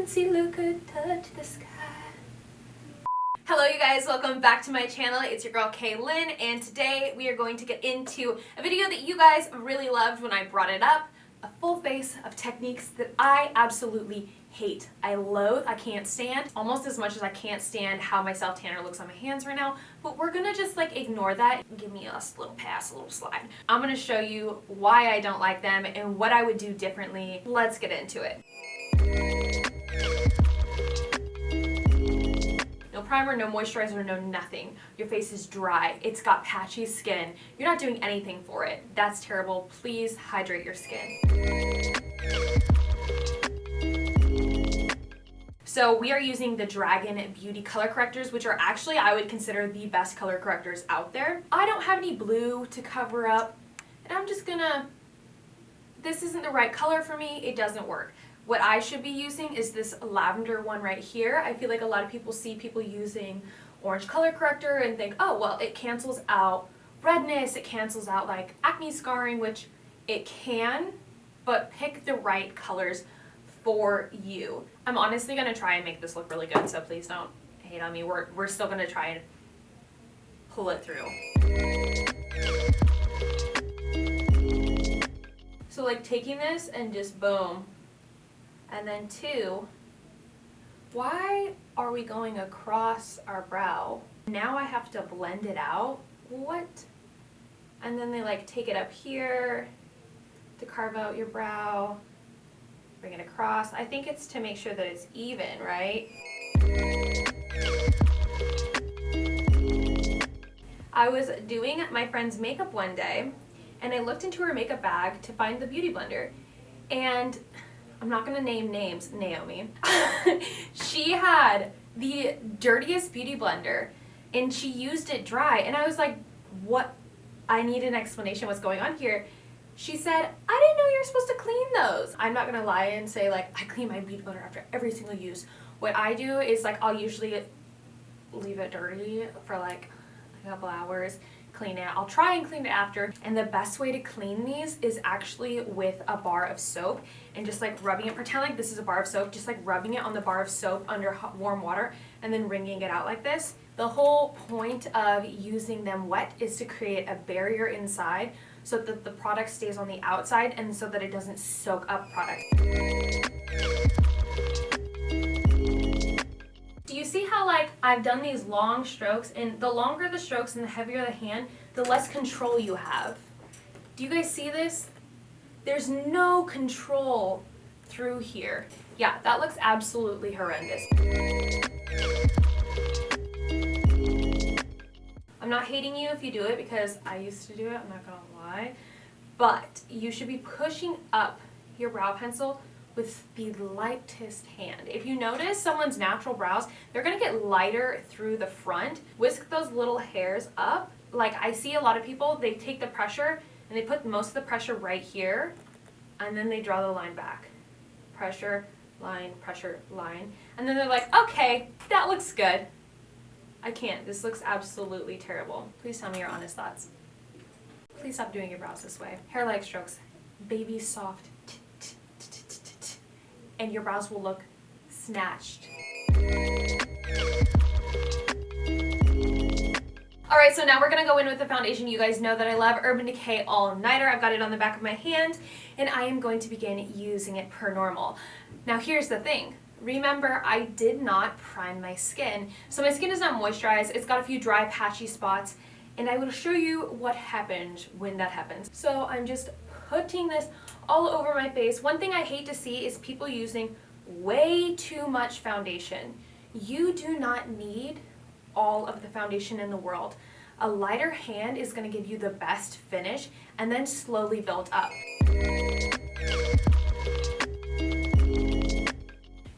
fancy look could touch the sky. Hello you guys, welcome back to my channel. It's your girl Kailin, and today we are going to get into a video that you guys really loved when I brought it up. A full face of techniques that I absolutely hate. I loathe, I can't stand, almost as much as I can't stand how my self-tanner looks on my hands right now, but we're gonna just like ignore that. Give me a little pass, a little slide. I'm gonna show you why I don't like them and what I would do differently. Let's get into it. No primer, no moisturizer, no nothing. Your face is dry. It's got patchy skin. You're not doing anything for it. That's terrible. Please hydrate your skin. So we are using the Dragon Beauty color correctors, which are actually, I would consider, the best color correctors out there. I don't have any blue to cover up, and I'm just gonna, this isn't the right color for me. It doesn't work. What I should be using is this lavender one right here. I feel like a lot of people see people using orange color corrector and think, oh, well, it cancels out redness, it cancels out like acne scarring, which it can, but pick the right colors for you. I'm honestly gonna try and make this look really good, so please don't hate on me. We're still gonna try and pull it through. So like taking this and just boom. And then two, why are we going across our brow? Now I have to blend it out. What? And then they like take it up here to carve out your brow, bring it across. I think it's to make sure that it's even, right? I was doing my friend's makeup one day and I looked into her makeup bag to find the Beauty Blender, and I'm not gonna name names, Naomi. She had the dirtiest Beauty Blender and she used it dry, and I was like, what? I need an explanation what's going on here. She said, I didn't know you're supposed to clean those. I'm not gonna lie and say like, I clean my Beauty Blender after every single use. What I do is like, I'll usually leave it dirty for like a couple hours, clean it. I'll try and clean it after, and the best way to clean these is actually with a bar of soap and just like rubbing it. Pretend like this is a bar of soap, just like rubbing it on the bar of soap under hot, warm water and then wringing it out like this. The whole point of using them wet is to create a barrier inside so that the product stays on the outside and so that it doesn't soak up product. Do you see how like I've done these long strokes, and the longer the strokes and the heavier the hand, the less control you have? Do you guys see this? There's no control through here. Yeah, that looks absolutely horrendous. I'm not hating you if you do it because I used to do it, I'm not gonna lie. But you should be pushing up your brow pencil with the lightest hand. If you notice someone's natural brows, they're gonna get lighter through the front. Whisk those little hairs up. Like I see a lot of people, they take the pressure and they put most of the pressure right here, and then they draw the line back. Pressure, line, and then they're like, okay, that looks good. I can't, this looks absolutely terrible. Please tell me your honest thoughts. Please stop doing your brows this way. Hair-like strokes, baby soft, and your brows will look snatched. Alright, so now we're going to go in with the foundation you guys know that I love, Urban Decay All Nighter. I've got it on the back of my hand, and I am going to begin using it per normal. Now here's the thing. Remember, I did not prime my skin. So my skin is not moisturized. It's got a few dry, patchy spots, and I will show you what happened when that happens. So I'm just putting this all over my face. One thing I hate to see is people using way too much foundation. You do not need all of the foundation in the world. A lighter hand is going to give you the best finish and then slowly build up.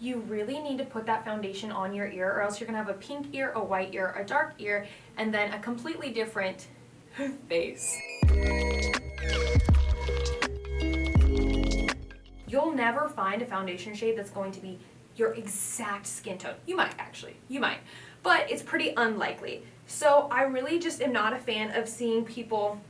You really need to put that foundation on your ear, or else you're going to have a pink ear, a white ear, a dark ear, and then a completely different face. You'll never find a foundation shade that's going to be your exact skin tone. You might actually, but it's pretty unlikely. So I really just am not a fan of seeing people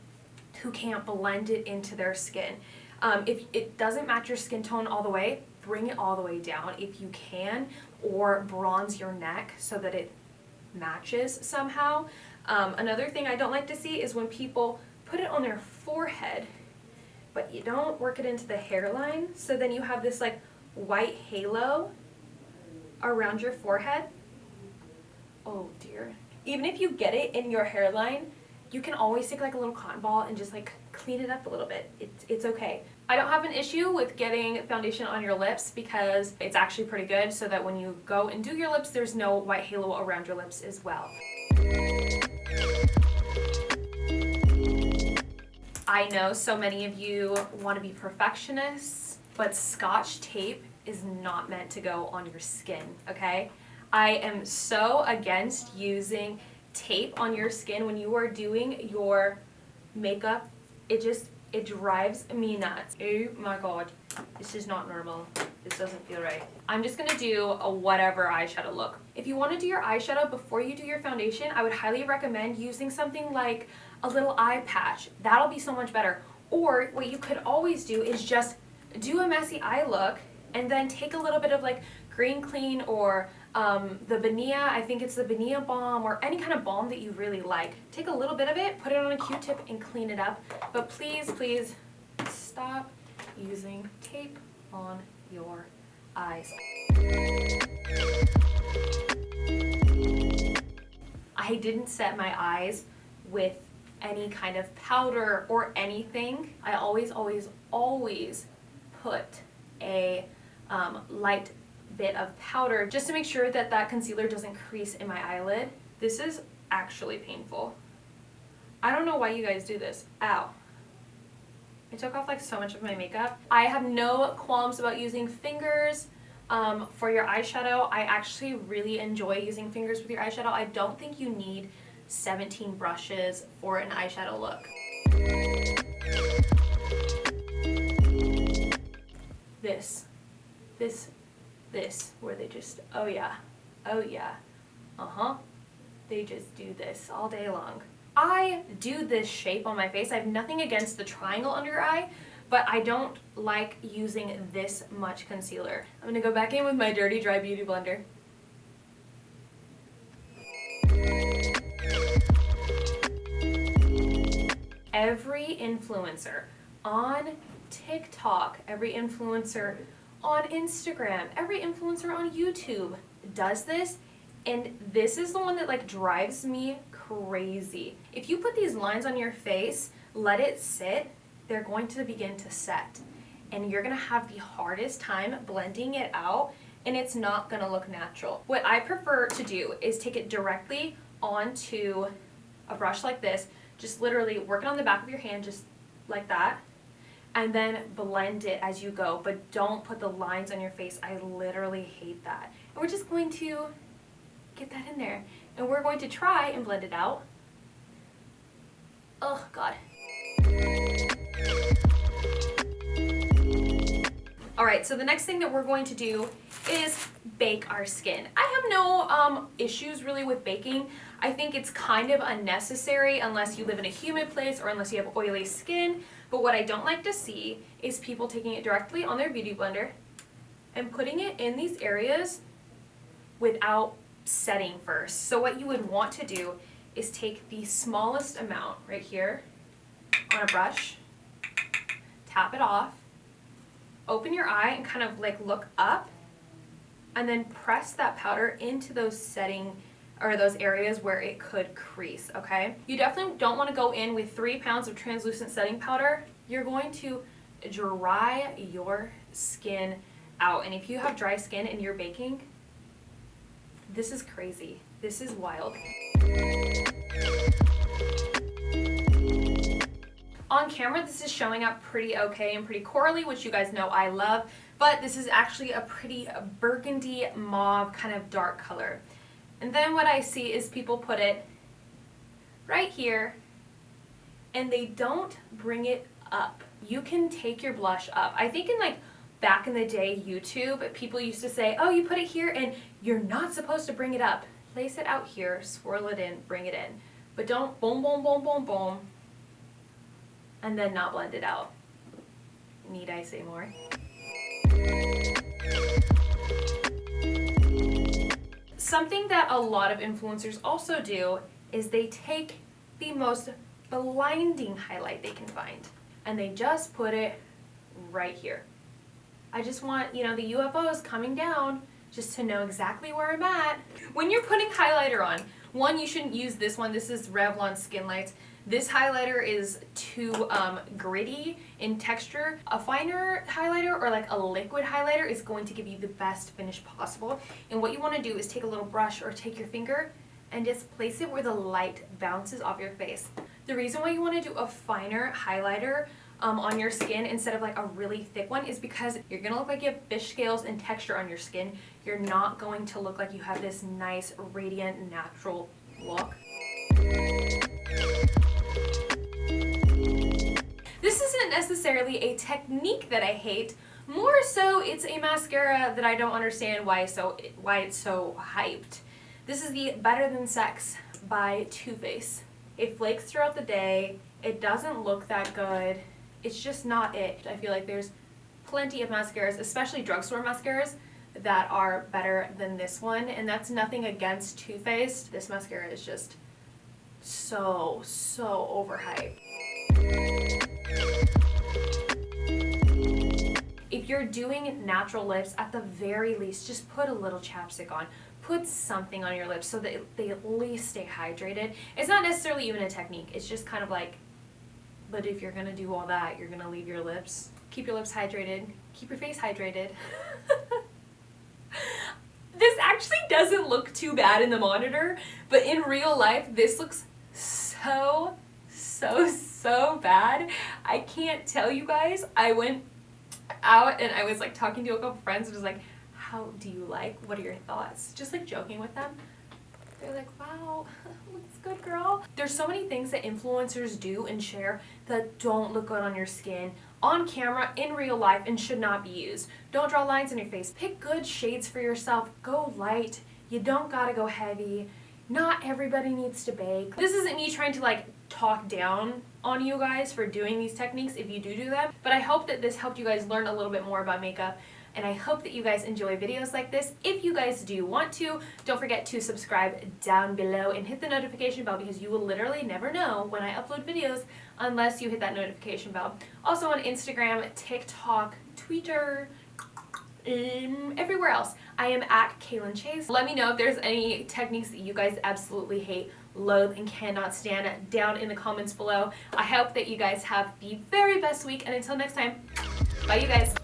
who can't blend it into their skin. If it doesn't match your skin tone all the way, bring it all the way down if you can, or bronze your neck so that it matches somehow. Another thing I don't like to see is when people put it on their forehead, but you don't work it into the hairline, so then you have this like white halo around your forehead. Oh dear. Even if you get it in your hairline, you can always take like a little cotton ball and just like clean it up a little bit. It's okay. I don't have an issue with getting foundation on your lips because it's actually pretty good, so that when you go and do your lips, there's no white halo around your lips as well. I know so many of you want to be perfectionists, but Scotch tape is not meant to go on your skin, okay? I am so against using tape on your skin when you are doing your makeup. It drives me nuts. Oh my god, this is not normal. This doesn't feel right. I'm just gonna do a whatever eyeshadow look. If you want to do your eyeshadow before you do your foundation, I would highly recommend using something like a little eye patch. That'll be so much better. Or what you could always do is just do a messy eye look and then take a little bit of like Green Clean or the Benia, I think it's the Benia balm, or any kind of balm that you really like. Take a little bit of it, put it on a Q-tip and clean it up. But please, please stop using tape on your eyes. I didn't set my eyes with any kind of powder or anything. I always put a light bit of powder just to make sure that that concealer doesn't crease in my eyelid. This is actually painful. I don't know why you guys do this. Ow. I took off like so much of my makeup. I have no qualms about using fingers for your eyeshadow. I actually really enjoy using fingers with your eyeshadow. I don't think you need 17 brushes for an eyeshadow look. This, where they just, oh yeah, they just do this all day long. I do this shape on my face. I have nothing against the triangle under your eye, but I don't like using this much concealer. I'm gonna go back in with my dirty, dry beauty blender. Every influencer on TikTok, every influencer on Instagram, every influencer on YouTube does this, and this is the one that like drives me crazy. If you put these lines on your face, let it sit, they're going to begin to set, and you're gonna have the hardest time blending it out, and it's not gonna look natural. What I prefer to do is take it directly onto a brush like this, just literally work it on the back of your hand just like that, and then blend it as you go, but don't put the lines on your face. I literally hate that. And we're just going to get that in there, and we're going to try and blend it out. Oh god. Alright, so the next thing that we're going to do is bake our skin. I have no issues really with baking. I think it's kind of unnecessary unless you live in a humid place or unless you have oily skin. But what I don't like to see is people taking it directly on their beauty blender and putting it in these areas without setting first. So what you would want to do is take the smallest amount right here on a brush, tap it off, open your eye and kind of like look up, and then press that powder into those setting or those areas where it could crease, okay? You definitely don't want to go in with 3 pounds of translucent setting powder. You're going to dry your skin out. And if you have dry skin and you're baking, this is crazy. This is wild. On camera, this is showing up pretty okay and pretty corally, which you guys know I love, but this is actually a pretty burgundy mauve kind of dark color. And then what I see is people put it right here and they don't bring it up. You can take your blush up. I think in like back in the day YouTube, people used to say, oh, you put it here and you're not supposed to bring it up. Place it out here, swirl it in, bring it in. But don't boom, boom, boom, boom, boom, and then not blend it out. Need I say more? Something that a lot of influencers also do is they take the most blinding highlight they can find and they just put it right here. I just want, you know, the UFOs coming down just to know exactly where I'm at. When you're putting highlighter on, one, you shouldn't use this one. This is Revlon Skin Lights. This highlighter is too gritty in texture. A finer highlighter or like a liquid highlighter is going to give you the best finish possible. And what you want to do is take a little brush or take your finger and just place it where the light bounces off your face. The reason why you want to do a finer highlighter on your skin instead of like a really thick one is because you're gonna look like you have fish scales and texture on your skin. You're not going to look like you have this nice, radiant, natural look. This isn't necessarily a technique that I hate. More so, it's a mascara that I don't understand why it's so hyped. This is the Better Than Sex by Too Faced. It flakes throughout the day. It doesn't look that good. It's just not it. I feel like there's plenty of mascaras, especially drugstore mascaras, that are better than this one. And that's nothing against Too Faced. This mascara is just so overhyped. If you're doing natural lips, at the very least, just put a little chapstick on. Put something on your lips so that they at least stay hydrated. It's not necessarily even a technique. It's just kind of like, but if you're gonna do all that, you're gonna leave your lips. Keep your lips hydrated. Keep your face hydrated. This actually doesn't look too bad in the monitor, but in real life, this looks so bad. I can't tell you guys. I went out and I was like talking to a couple friends and was like, how do you like? What are your thoughts? Just like joking with them. They're like, wow, looks good, girl. There's so many things that influencers do and share that don't look good on your skin, on camera, in real life, and should not be used. Don't draw lines on your face. Pick good shades for yourself. Go light. You don't gotta go heavy. Not everybody needs to bake. This isn't me trying to like talk down on you guys for doing these techniques if you do them, but I hope that this helped you guys learn a little bit more about makeup. And I hope that you guys enjoy videos like this. If you guys do want to, don't forget to subscribe down below and hit the notification bell because you will literally never know when I upload videos unless you hit that notification bell. Also on Instagram, TikTok, Twitter, everywhere else, I am at KAILIN Chase. Let me know if there's any techniques that you guys absolutely hate, loathe, and cannot stand down in the comments below. I hope that you guys have the very best week, and until next time, bye you guys.